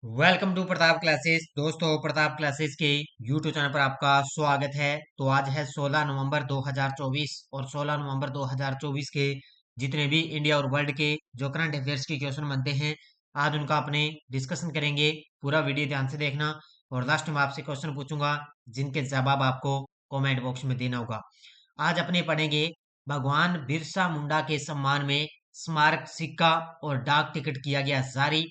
Welcome to Pratap classes. दोस्तों, Pratap classes के YouTube channel पर आपका स्वागत है। तो आज है 16 नवंबर 2024 और 16 नवंबर 2024 के जितने भी इंडिया और वर्ल्ड के जो करंट अफेयर्स के क्वेश्चन बनते हैं, आज उनका अपने डिस्कशन करेंगे। पूरा वीडियो ध्यान से देखना और लास्ट में आपसे क्वेश्चन पूछूंगा जिनके जवाब आपको कमेंट बॉक्स में देना होगा। आज अपने पढ़ेंगे भगवान बिरसा मुंडा के सम्मान में स्मारक सिक्का और डाक टिकट किया गया जारी।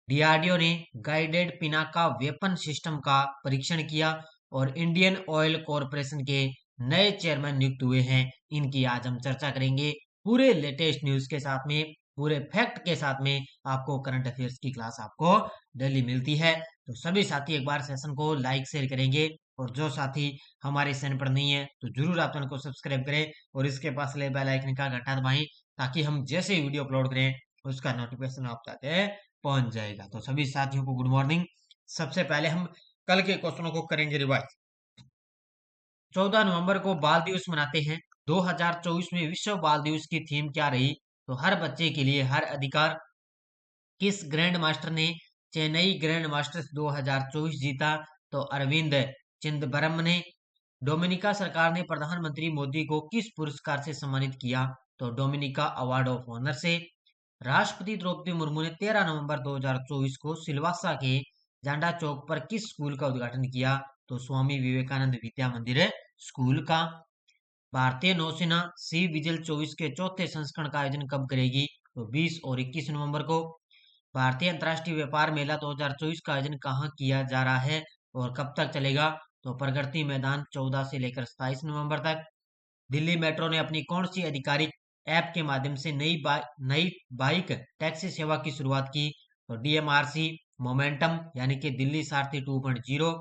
डीआरडीओ ने गाइडेड पिनाका वेपन सिस्टम का परीक्षण किया और इंडियन ऑयल कॉरपोरेशन के नए चेयरमैन नियुक्त हुए हैं। इनकी आज हम चर्चा करेंगे पूरे लेटेस्ट न्यूज के साथ में, पूरे फैक्ट के साथ में। आपको करंट अफेयर्स की क्लास आपको डेली मिलती है। तो सभी साथी एक बार सेशन को लाइक शेयर करेंगे और जो साथी हमारे चैनल पर नहीं है तो जरूर आप चैनल को सब्सक्राइब करें और इसके पास ले बेल आइकन का घंटा दबाएं ताकि हम जैसे ही वीडियो अपलोड करें उसका नोटिफिकेशन आप तक पहुंच जाएगा। तो सभी साथियों को गुड मॉर्निंग। सबसे पहले हम कल के क्वेश्चनों को करेंगे रिवाइज। 14 नवंबर को बाल दिवस मनाते हैं। 2024 में विश्व बाल दिवस की थीम क्या रही? तो हर बच्चे के लिए हर अधिकार। किस ग्रैंड मास्टर ने चेन्नई ग्रैंड मास्टर्स 2024 जीता? तो अरविंद चिदम्बरम ने। डोमिनिका सरकार ने प्रधानमंत्री मोदी को किस पुरस्कार से सम्मानित किया? तो डोमिनिका अवार्ड ऑफ ऑनर से। राष्ट्रपति द्रौपदी मुर्मू ने 13 नवंबर 2024 को सिलवासा के जांडा चौक पर किस स्कूल का उद्घाटन किया? तो स्वामी विवेकानंद विद्या मंदिर स्कूल का। भारतीय नौसेना सी विजिल 24 के चौथे संस्करण का आयोजन कब करेगी? तो 20 और 21 नवंबर को। भारतीय अंतर्राष्ट्रीय व्यापार मेला 2024 का आयोजन कहाँ किया जा रहा है और कब तक चलेगा? तो प्रगति मैदान 14 से लेकर 27 नवंबर तक। दिल्ली मेट्रो ने अपनी कौन सी आधिकारिक ऐप के माध्यम से नई बाइक टैक्सी सेवा की शुरुआत की? तो डीएमआरसी मोमेंटम यानी कि दिल्ली सारथी 2.0।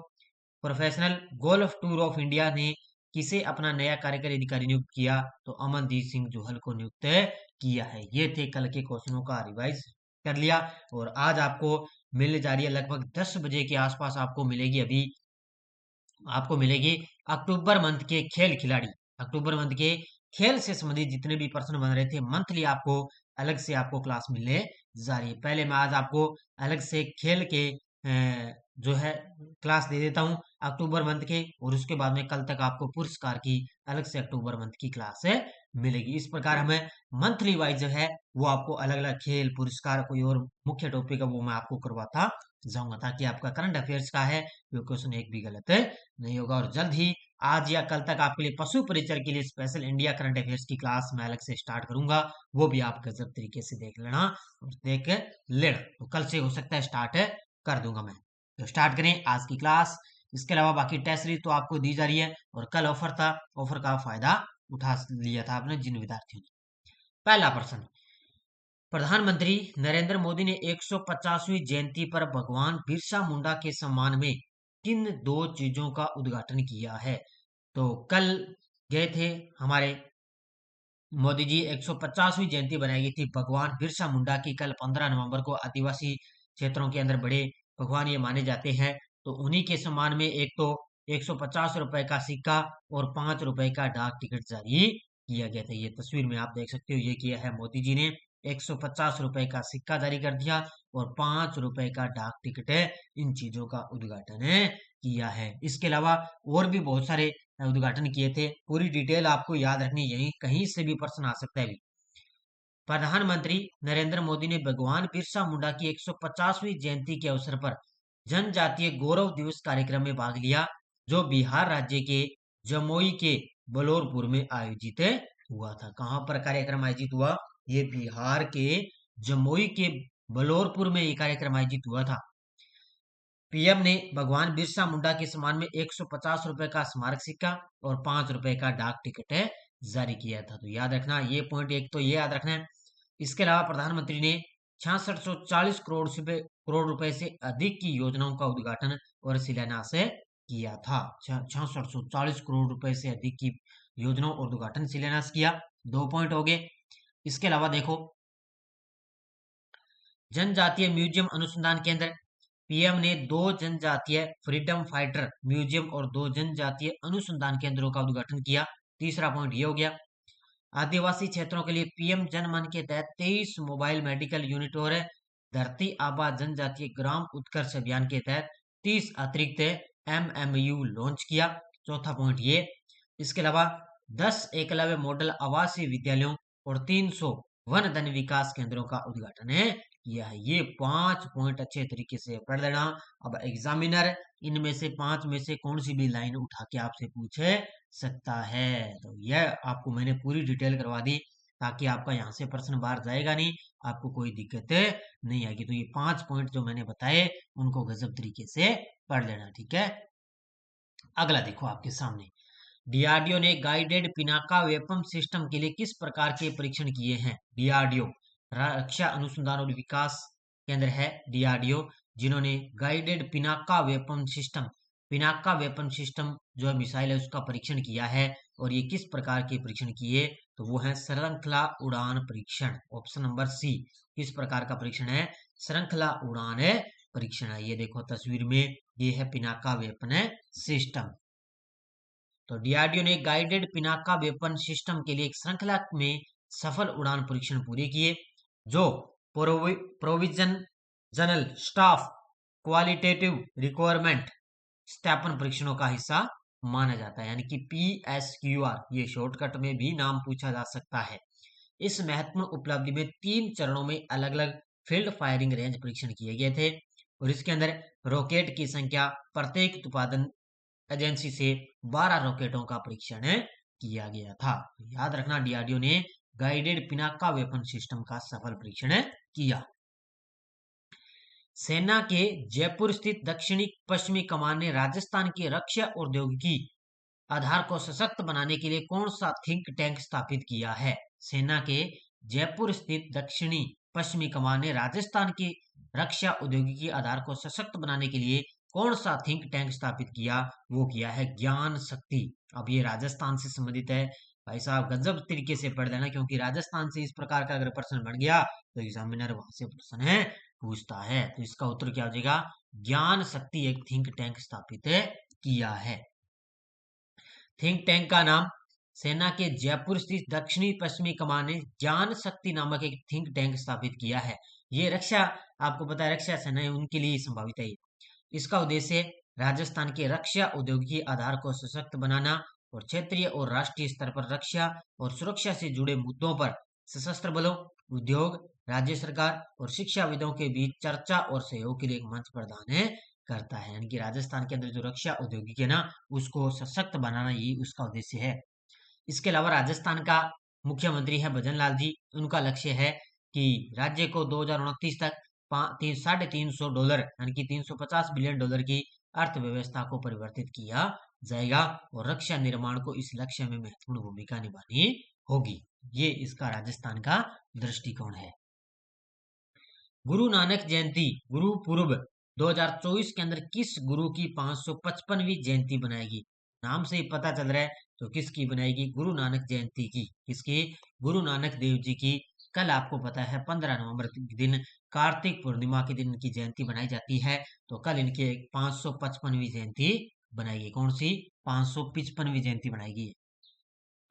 Professional golf tour of India ने किसे अपना नया कार्यकारी अधिकारी नियुक्त किया? तो अमनदीप सिंह जुहल को नियुक्त किया है। ये थे कल के क्वेश्चनों का रिवाइज कर लिया और आज आपको मिलने जा रही है लगभग 10 बजे के आसपास आपको मिलेगी। अभी आपको मिलेगी अक्टूबर मंथ के खेल खिलाड़ी। अक्टूबर मंथ के खेल से संबंधित जितने भी प्रश्न बन रहे थे मंथली आपको अलग से आपको क्लास मिलने जा रही है। पहले मैं आज आपको अलग से खेल के जो है क्लास दे देता हूं अक्टूबर मंथ के, और उसके बाद में कल तक आपको पुरस्कार की अलग से अक्टूबर मंथ की क्लास मिलेगी। इस प्रकार हमें मंथली वाइज जो है वो आपको अलग अलग खेल पुरस्कार कोई और मुख्य टॉपिक है वो मैं आपको करवाता जाऊंगा ताकि आपका करंट अफेयर्स का है वो क्वेश्चन एक भी गलत नहीं होगा। और जल्द ही आज या कल तक आपके लिए पशु परिचय के लिए स्पेशल इंडिया करंट अफेयर्स की क्लास मैं अलग से स्टार्ट करूंगा। वो भी आप गजब तरीके से देख लेना और देख लेना। तो कल से हो सकता है स्टार्ट कर दूंगा मैं। तो स्टार्ट करें आज की क्लास। इसके अलावा बाकी टेस्ट सीरीज तो आपको दी जा रही है और कल ऑफर था, ऑफर का फायदा उठा लिया था आपने जिन विद्यार्थियों ने। पहला प्रश्न, प्रधानमंत्री नरेंद्र मोदी ने 150वीं जयंती पर भगवान बिरसा मुंडा के सम्मान में किन दो चीजों का उद्घाटन किया है? तो कल गए थे हमारे मोदी जी, 150वीं जयंती बनाई गई थी भगवान बिरसा मुंडा की। कल 15 नवंबर को आदिवासी क्षेत्रों के अंदर बड़े भगवान ये माने जाते हैं। तो उन्हीं के सम्मान में एक तो 150 रुपए का सिक्का और 5 रुपए का डाक टिकट जारी किया गया था। ये तस्वीर में आप देख सकते हो, ये किया है मोदी जी ने। 150 रुपए का सिक्का जारी कर दिया और 5 रुपए का डाक टिकट है, इन चीजों का उद्घाटन है किया है। इसके अलावा और भी बहुत सारे उद्घाटन किए थे। पूरी डिटेल आपको याद रखनी, यही कहीं से भी प्रश्न आ सकता है भी। प्रधानमंत्री नरेंद्र मोदी ने भगवान बिरसा मुंडा की 150वीं जयंती के अवसर पर जनजातीय गौरव दिवस कार्यक्रम में भाग लिया जो बिहार राज्य के जमुई के बलौरपुर में आयोजित हुआ था। कहां पर कार्यक्रम आयोजित हुआ? ये बिहार के जमुई के बलौरपुर में ये कार्यक्रम आयोजित हुआ था। पीएम ने भगवान बिरसा मुंडा के सम्मान में 150 रुपए का स्मारक सिक्का और 5 रुपए का डाक टिकट है जारी किया था। तो याद रखना ये पॉइंट, एक तो ये याद रखना है। इसके अलावा प्रधानमंत्री ने 6640 करोड़ रुपए से अधिक की योजनाओं का उद्घाटन और शिलान्यास किया था। 6640 करोड़ रुपए से अधिक की योजनाओं और उद्घाटन शिलान्यास किया। 2 पॉइंट हो गए। इसके अलावा देखो, जनजातीय म्यूजियम अनुसंधान केंद्र, पीएम ने 2 जनजातीय फ्रीडम फाइटर म्यूजियम और 2 जनजातीय अनुसंधान केंद्रों का उद्घाटन किया। तीसरा पॉइंट ये हो गया। आदिवासी क्षेत्रों के लिए पीएम जन मन के तहत 23 मोबाइल मेडिकल यूनिट और धरती आबा जनजातीय ग्राम उत्कर्ष अभियान के तहत 30 अतिरिक्त MMU लॉन्च किया। चौथा पॉइंट ये। इसके अलावा 10 एकलव्य मॉडल आवासीय विद्यालयों और 300 वन धन विकास केंद्रों का उद्घाटन किया है। ये 5 पॉइंट अच्छे तरीके से पढ़ लेना। अब एग्जामिनर इनमें से 5 में से कौन सी भी लाइन उठा के आपसे पूछ सकता है। तो यह आपको मैंने पूरी डिटेल करवा दी, ताकि आपका यहाँ से प्रश्न बाहर जाएगा नहीं, आपको कोई दिक्कत नहीं आएगी। तो ये 5 पॉइंट जो मैंने बताए उनको गजब तरीके से पढ़ लेना, ठीक है। अगला देखो आपके सामने, डीआरडीओ ने गाइडेड पिनाका वेपन सिस्टम के लिए किस प्रकार के परीक्षण किए हैं। डीआरडीओ रक्षा अनुसंधान और विकास केंद्र है डीआरडीओ, जिन्होंने गाइडेड पिनाका वेपन सिस्टम जो है मिसाइल है उसका परीक्षण किया है। और ये किस प्रकार के परीक्षण किए, तो वो है श्रृंखला उड़ान परीक्षण। ऑप्शन नंबर सी, किस प्रकार का परीक्षण है, श्रृंखला उड़ान परीक्षण है। ये देखो तस्वीर में, ये है पिनाका वेपन सिस्टम। तो डीआरडीओ ने गाइडेड पिनाका वेपन सिस्टम के लिए एक श्रृंखला में सफल उड़ान परीक्षण पूरे किए, जो प्रोविजनल स्टाफ क्वालिटेटिव रिक्वायरमेंट सत्यापन परीक्षणों का हिस्सा माना जाता है, यानी कि PSQR, ये शॉर्टकट में भी नाम पूछा जा सकता है। इस महत्वपूर्ण उपलब्धि में 3 चरणों में अलग अलग फील्ड फायरिंग रेंज परीक्षण किए गए थे, और इसके अंदर रॉकेट की संख्या प्रत्येक उत्पादन एजेंसी से 12 रॉकेटों का परीक्षण किया गया था। याद रखना, डीआरडीओ ने गाइडेड पिनाका वेपन सिस्टम का सफल परीक्षण किया। सेना के जयपुर स्थित दक्षिणी पश्चिमी कमान ने राजस्थान की रक्षा औद्योगिकी आधार को सशक्त बनाने के लिए कौन सा थिंक टैंक स्थापित किया है। सेना के जयपुर स्थित दक्षिणी पश्चिमी कमान ने राजस्थान की रक्षा औद्योगिकी आधार को सशक्त बनाने के लिए कौन सा थिंक टैंक स्थापित किया, वो किया है ज्ञान शक्ति। अब ये राजस्थान से संबंधित है, भाई साहब गजब तरीके से पढ़ लेना, क्योंकि राजस्थान से इस प्रकार का अगर प्रश्न बन गया तो एग्जामिनर वहां से प्रश्न पूछता है। तो इसका उत्तर क्या हो जाएगा, ज्ञान शक्ति एक थिंक टैंक स्थापित किया है। थिंक टैंक का नाम, सेना के जयपुर स्थित दक्षिणी पश्चिमी कमान ने ज्ञान शक्ति नामक एक थिंक टैंक स्थापित किया है। ये रक्षा, आपको पता है रक्षा सेना है उनके लिए संभावित है। इसका उद्देश्य राजस्थान के रक्षा औद्योगिकी आधार को सशक्त बनाना और क्षेत्रीय और राष्ट्रीय स्तर पर रक्षा और सुरक्षा से जुड़े मुद्दों पर सशस्त्र बलों, उद्योग, राज्य सरकार और शिक्षाविदों के बीच चर्चा और सहयोग के लिए एक मंच प्रदान करता है। यानी कि राजस्थान के अंदर जो रक्षा औद्योगिक है ना, उसको सशक्त बनाना ये उसका उद्देश्य है। इसके अलावा राजस्थान का मुख्यमंत्री है भजन लाल जी, उनका लक्ष्य है कि राज्य को 2029 तक $350 यानी कि $350 बिलियन की अर्थव्यवस्था को परिवर्तित किया जाएगा, और रक्षा निर्माण को इस लक्ष्य में महत्वपूर्ण भूमिका निभानी होगी। ये इसका राजस्थान का दृष्टिकोण है। गुरु नानक जयंती गुरु पूर्व 2024 के अंदर किस गुरु की 555वीं जयंती बनाएगी। नाम से ही पता चल रहा है, तो किसकी बनाएगी, गुरु नानक जयंती की। किसकी, गुरु नानक देव जी की। कल आपको पता है 15 नवंबर के दिन कार्तिक पूर्णिमा के दिन इनकी जयंती बनाई जाती है, तो कल इनकी 555वीं जयंती बनाएगी। कौन सी, 555वीं जयंती बनाएगी।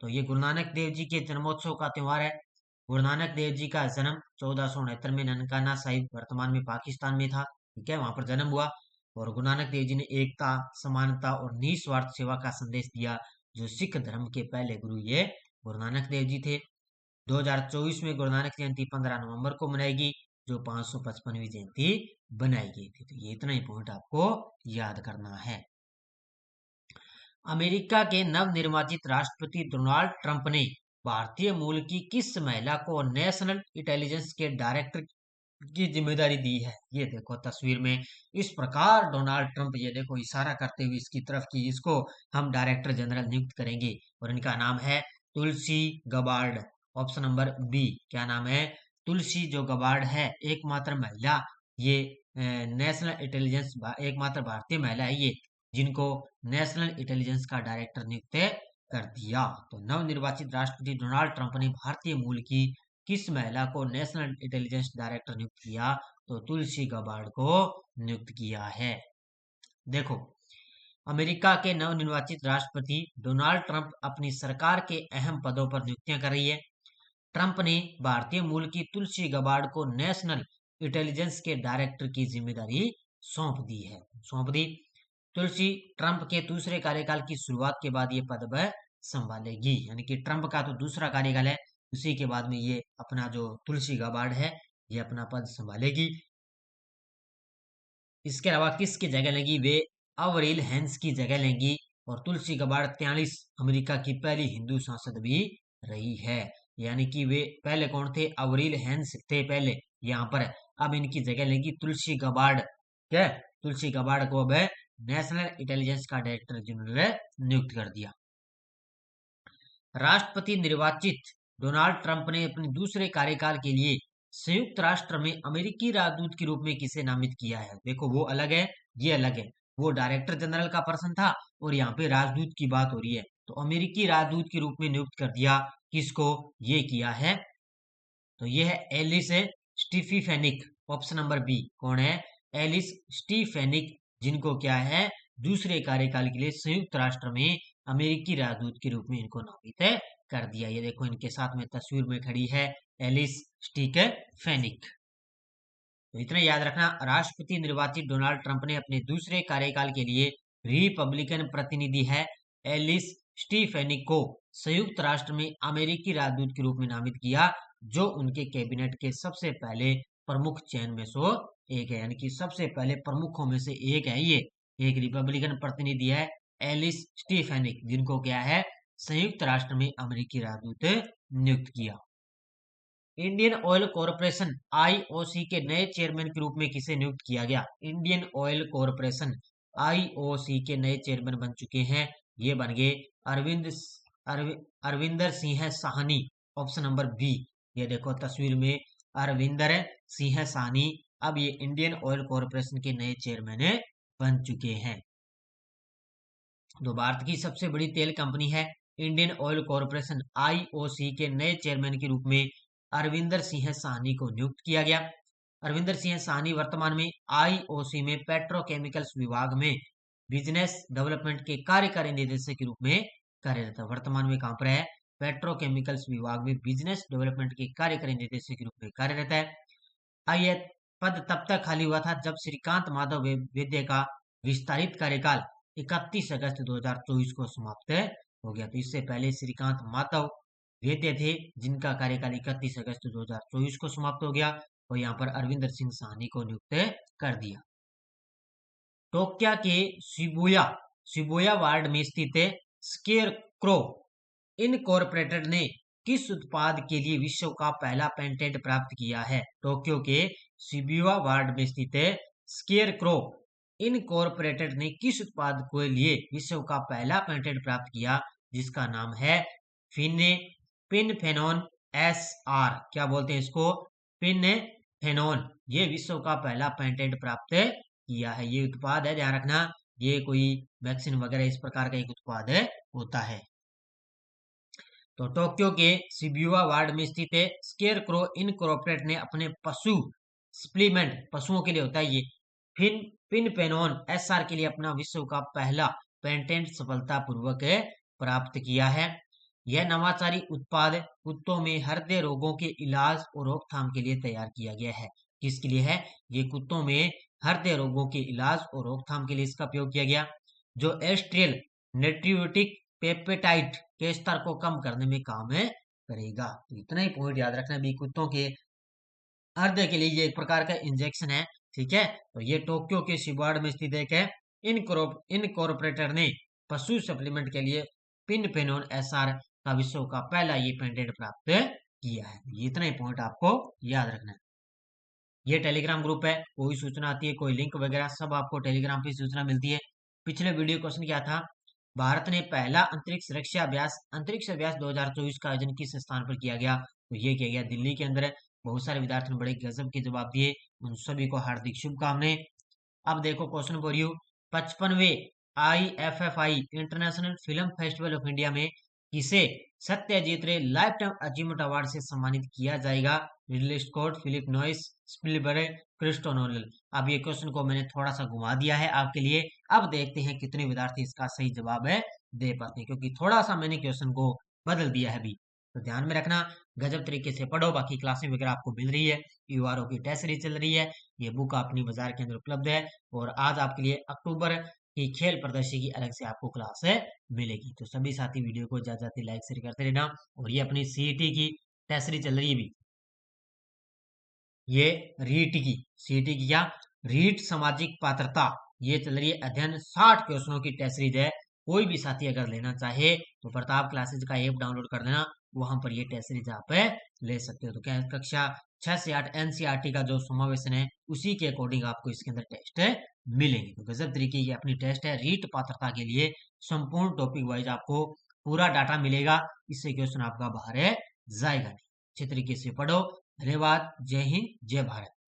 तो ये गुरु नानक देव जी के जन्मोत्सव का त्योहार है। गुरु नानक देव जी का जन्म 1469 में ननकाना साहिब, वर्तमान में पाकिस्तान में था, ठीक है, वहां पर जन्म हुआ। और गुरु नानक देव जी ने एकता, समानता और निस्वार्थ सेवा का संदेश दिया। जो सिख धर्म के पहले गुरु ये गुरु नानक देव जी थे। 2024 में गुरु नानक जयंती 15 नवंबर को मनाएगी, जो 555वीं जयंती बनाई गई थी। तो ये इतना ही पॉइंट आपको याद करना है। अमेरिका के नवनिर्वाचित राष्ट्रपति डोनाल्ड ट्रंप ने भारतीय मूल की किस महिला को नेशनल इंटेलिजेंस के डायरेक्टर की जिम्मेदारी दी है। ये देखो तस्वीर में, इस प्रकार डोनाल्ड ट्रंप ये देखो इशारा करते हुए इसकी तरफ कि इसको हम डायरेक्टर जनरल नियुक्त करेंगे, और इनका नाम है तुलसी गबार्ड। ऑप्शन नंबर बी, क्या नाम है, तुलसी जो गबार्ड है, एकमात्र महिला ये नेशनल इंटेलिजेंस, एकमात्र भारतीय महिला है ये जिनको नेशनल इंटेलिजेंस का डायरेक्टर नियुक्त कर दिया। तो नवनिर्वाचित राष्ट्रपति डोनाल्ड ट्रंप ने भारतीय मूल की किस महिला को नेशनल इंटेलिजेंस डायरेक्टर नियुक्त किया, तो तुलसी गबार्ड को नियुक्त किया है। देखो, अमेरिका के नवनिर्वाचित राष्ट्रपति डोनाल्ड ट्रंप अपनी सरकार के अहम पदों पर नियुक्तियां कर रही है। ट्रंप ने भारतीय मूल की तुलसी गबार्ड को नेशनल इंटेलिजेंस के डायरेक्टर की जिम्मेदारी सौंप दी। तुलसी ट्रंप के दूसरे कार्यकाल की शुरुआत के बाद ये पद वह संभालेगी, यानी कि ट्रंप का तो दूसरा कार्यकाल है, उसी के बाद में ये अपना जो तुलसी गाबार्ड है ये अपना पद संभालेगी। इसके अलावा किसकी जगह लेंगी, वे अवरील हैंस की जगह लेंगी। और तुलसी गाबार्ड 43 अमेरिका की पहली हिंदू सांसद भी रही है, यानी कि वे पहले कौन थे, अवरील हैंस थे पहले यहाँ पर, अब इनकी जगह लेंगी तुलसी गाबार्ड। क्या, तुलसी गाबार्ड को अब नेशनल इंटेलिजेंस का डायरेक्टर जनरल नियुक्त कर दिया। राष्ट्रपति निर्वाचित डोनाल्ड ट्रंप ने अपने दूसरे कार्यकाल के लिए संयुक्त राष्ट्र में अमेरिकी राजदूत के रूप में किसे नामित किया है। देखो वो अलग है, ये अलग है, वो डायरेक्टर जनरल का पर्सन था और यहाँ पे राजदूत की बात हो रही है, तो अमेरिकी राजदूत के रूप में नियुक्त कर दिया। किसको ये किया है, तो ये है एलिस स्टीफेनिक, ऑप्शन नंबर बी। कौन है, एलिस स्टीफेनिक, जिनको क्या है दूसरे कार्यकाल के लिए संयुक्त राष्ट्र में अमेरिकी राजदूत के रूप में इनको नामित कर दिया। ये देखो इनके साथ में तस्वीर में खड़ी है एलिस स्टीफेनिक। तो इतना याद रखना, राष्ट्रपति निर्वाचित डोनाल्ड ट्रंप ने अपने दूसरे कार्यकाल के लिए रिपब्लिकन प्रतिनिधि है एलिस स्टीफेनिक को संयुक्त राष्ट्र में अमेरिकी राजदूत के रूप में नामित किया, जो उनके कैबिनेट के सबसे पहले प्रमुख चयन में से एक है, यानी कि सबसे पहले प्रमुखों में से एक है। ये एक रिपब्लिकन प्रतिनिधि है एलिस स्टीफेनिक, जिनको क्या है संयुक्त राष्ट्र में अमेरिकी राजदूत नियुक्त किया। इंडियन ऑयल कॉरपोरेशन आईओसी के नए चेयरमैन के रूप में किसे नियुक्त किया गया, इंडियन ऑयल कॉरपोरेशन आईओसी के नए चेयरमैन बन चुके हैं, ये बन गए Arvinder Singh Sahni, option number B. ये देखो तस्वीर में अरविंदर सिंह साहनी अब ये इंडियन ऑयल कॉरपोरेशन के नए चेयरमैन बन चुके हैं। तो भारत की सबसे बड़ी तेल कंपनी है इंडियन ऑयल कॉरपोरेशन आईओसी के नए चेयरमैन के रूप में अरविंदर सिंह साहनी को नियुक्त किया गया। अरविंदर सिंह साहनी वर्तमान में आईओसी में पेट्रोकेमिकल्स विभाग में बिजनेस डेवलपमेंट के कार्यकारी निदेशक के रूप में कार्यरत है। वर्तमान में कहां पर है, पेट्रोकेमिकल्स विभाग में बिजनेस डेवलपमेंट के कार्यकारी निदेशक के रूप में कार्यरत है। यह पद तब तक खाली हुआ था जब श्रीकांत माधव वैद्य का विस्तारित कार्यकाल 31 अगस्त 2024 को समाप्त हो गया। तो इससे पहले श्रीकांत माधव वैद्य थे, जिनका कार्यकाल 31 अगस्त 2024 को समाप्त हो गया, और यहाँ पर अरविंदर सिंह साहनी को नियुक्त कर दिया। टोक्यो के शिबुया वार्ड में स्थित स्केयर क्रो इनकॉर्पोरेटेड ने किस उत्पाद के लिए विश्व का पहला पेटेंट प्राप्त किया है। टोक्यो के शिबुया वार्ड में स्थित स्केयर क्रो इनकॉर्पोरेटेड ने किस उत्पाद के लिए विश्व का पहला पेटेंट प्राप्त किया, जिसका नाम है पिनफेनोन SR, क्या बोलते हैं इसको, पिनफेनोन। ये विश्व का पहला पेटेंट प्राप्त किया है। ये उत्पाद है, ध्यान रखना, ये कोई वैक्सीन वगैरह इस प्रकार का एक उत्पाद होता है। तो टोक्यो के शिबुया वार्ड में स्थित है स्केयर क्रो इनकॉर्पोरेट ने अपने पशु सप्लीमेंट, पशुओं के लिए होता है ये, पिनफेनोन SR के लिए अपना विश्व का पहला पेटेंट सफलतापूर्वक प्राप्त किया है। यह नवाचारी उत्पाद कुत्तों में हृदय रोगों के इलाज और रोकथाम के लिए तैयार किया गया है। किसके लिए है, ये कुत्तों में हृदय रोगों के इलाज और रोकथाम के लिए इसका उपयोग किया गया, जो एस्ट्रियल नेट्रियोटिक पेप्टाइड के स्तर को कम करने में काम करेगा। तो इतना ही पॉइंट याद रखना भी, कुत्तों के हृदय के लिए ये एक प्रकार का इंजेक्शन है, ठीक है। तो ये टोक्यो के शिबुया में स्थित एक है इनकॉर्पोरेटर ने पशु सप्लीमेंट के लिए पिनफेनोन SR का विश्व का पहला ये पेटेंट प्राप्त किया है। ये इतना ही पॉइंट आपको याद रखना है। ये टेलीग्राम ग्रुप है, कोई सूचना आती है, कोई लिंक वगैरह सब आपको टेलीग्राम पे सूचना मिलती है। पिछले वीडियो क्वेश्चन क्या था, भारत ने पहला अंतरिक्ष रक्षा अभ्यास 2024 का आयोजन किस स्थान पर किया गया, तो ये किया गया दिल्ली के अंदर। बहुत सारे विद्यार्थियों ने बड़े गजब के जवाब दिए, उन सभी को हार्दिक शुभकामनाएं। अब देखो क्वेश्चन फॉर यू, 55वें IFFI international film festival of India में किसे सत्यजीत रे लाइफ टाइम अचीवमेंट अवार्ड से सम्मानित किया जाएगा, Ridley Scott, Phillip Noyce, Spielberg, Christo Nolan. अब ये क्वेश्चन को मैंने थोड़ा सा घुमा दिया है आपके लिए, अब देखते हैं कितने विद्यार्थी इसका सही जवाब दे पाते हैं, क्योंकि थोड़ा सा मैंने क्वेश्चन को बदल दिया है अभी। तो ध्यान में रखना, गजब तरीके से पढ़ो। बाकी क्लासें वगैरह आपको मिल रही है, यूआरओ की टेस्ट सीरीज चल रही है, ये बुक अपनी बाजार के अंदर उपलब्ध है। और आज आपके लिए अक्टूबर की खेल प्रदर्शनी की अलग से आपको क्लास है मिलेगी। तो सभी साथी वीडियो को ज्यादा ज्यादा लाइक शेयर करते रहना। और ये अपनी सीईटी की टेस्ट सीरीज चल रही है भी, ये रीट की सीईटी की क्या, रीट सामाजिक पात्रता, ये चल रही है अध्ययन 60 क्वेश्चनों की टेस्ट सीरीज है। कोई भी साथी अगर लेना चाहे तो प्रताप क्लासेज का ऐप डाउनलोड कर देना, वहां पर ये टेस्ट सीरीज आप ले सकते हो। तो क्या कक्षा 6 से 8 एनसीईआरटी का जो समावेशन है उसी के अकॉर्डिंग आपको इसके अंदर टेस्ट मिलेंगे। तो गजब तरीके की अपनी टेस्ट है रीट पात्रता के लिए, संपूर्ण टॉपिक वाइज आपको पूरा डाटा मिलेगा, इससे क्वेश्चन आपका बाहर जाएगा नहीं। अच्छे तरीके से पढ़ो। धन्यवाद। जय हिंद, जय भारत।